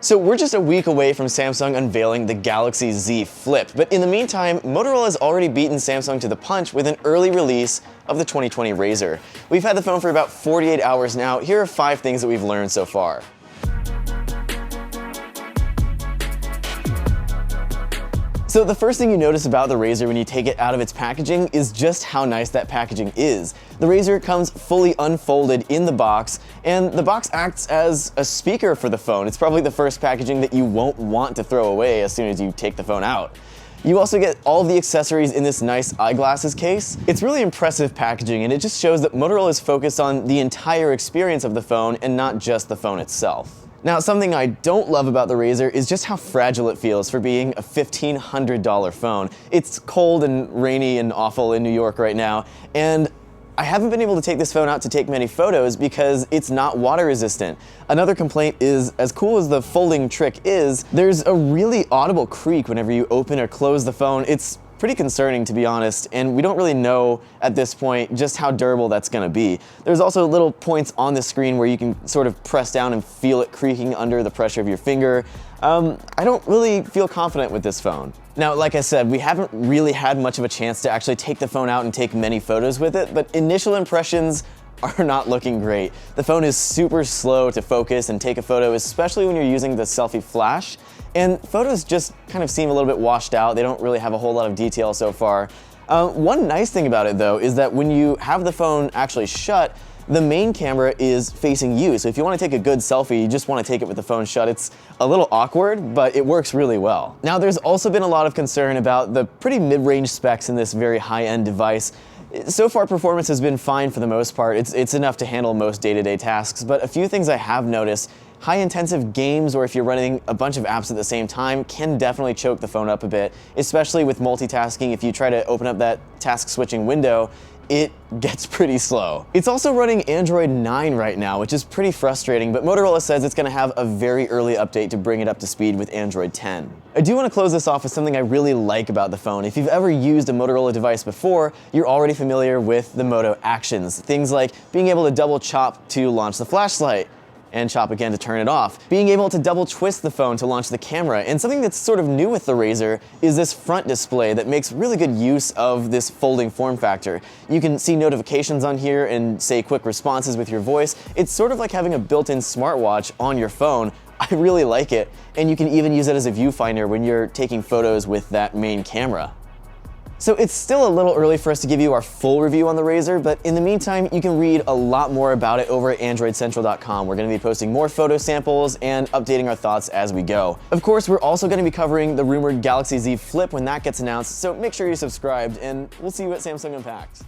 So we're just a week away from Samsung unveiling the Galaxy Z Flip, but in the meantime, Motorola has already beaten Samsung to the punch with an early release of the 2020 Razr. We've had the phone for about 48 hours now. Here are 5 things that we've learned so far. So the first thing you notice about the Razr when you take it out of its packaging is just how nice that packaging is. The Razr comes fully unfolded in the box, and the box acts as a speaker for the phone. It's probably the first packaging that you won't want to throw away as soon as you take the phone out. You also get all of the accessories in this nice eyeglasses case. It's really impressive packaging, and it just shows that Motorola is focused on the entire experience of the phone and not just the phone itself. Now, something I don't love about the Razr is just how fragile it feels for being a $1,500 phone. It's cold and rainy and awful in New York right now, and I haven't been able to take this phone out to take many photos because it's not water resistant. Another complaint is, as cool as the folding trick is, there's a really audible creak whenever you open or close the phone. It's pretty concerning, to be honest, and we don't really know at this point just how durable that's going to be. There's also little points on the screen where you can sort of press down and feel it creaking under the pressure of your finger. I don't really feel confident with this phone. Now, like I said, we haven't really had much of a chance to actually take the phone out and take many photos with it, but initial impressions are not looking great. The phone is super slow to focus and take a photo, especially when you're using the selfie flash. And photos just kind of seem a little bit washed out. They don't really have a whole lot of detail so far. One nice thing about it though is that when you have the phone actually shut, the main camera is facing you. So if you want to take a good selfie, you just want to take it with the phone shut. It's a little awkward, but it works really well. Now, there's also been a lot of concern about the pretty mid-range specs in this very high-end device. So far, performance has been fine for the most part. It's enough to handle most day-to-day tasks, but a few things I have noticed: high-intensive games, or if you're running a bunch of apps at the same time, can definitely choke the phone up a bit, especially with multitasking. If you try to open up that task switching window, it gets pretty slow. It's also running Android 9 right now, which is pretty frustrating, but Motorola says it's going to have a very early update to bring it up to speed with Android 10. I do want to close this off with something I really like about the phone. If you've ever used a Motorola device before, you're already familiar with the Moto actions. Things like being able to double chop to launch the flashlight, and chop again to turn it off. Being able to double twist the phone to launch the camera. And something that's sort of new with the Razr is this front display that makes really good use of this folding form factor. You can see notifications on here and say quick responses with your voice. It's sort of like having a built-in smartwatch on your phone. I really like it. And you can even use it as a viewfinder when you're taking photos with that main camera. So it's still a little early for us to give you our full review on the Razr, but in the meantime, you can read a lot more about it over at AndroidCentral.com. We're going to be posting more photo samples and updating our thoughts as we go. Of course, we're also going to be covering the rumored Galaxy Z Flip when that gets announced, so make sure you're subscribed, and we'll see you at Samsung Unpacked.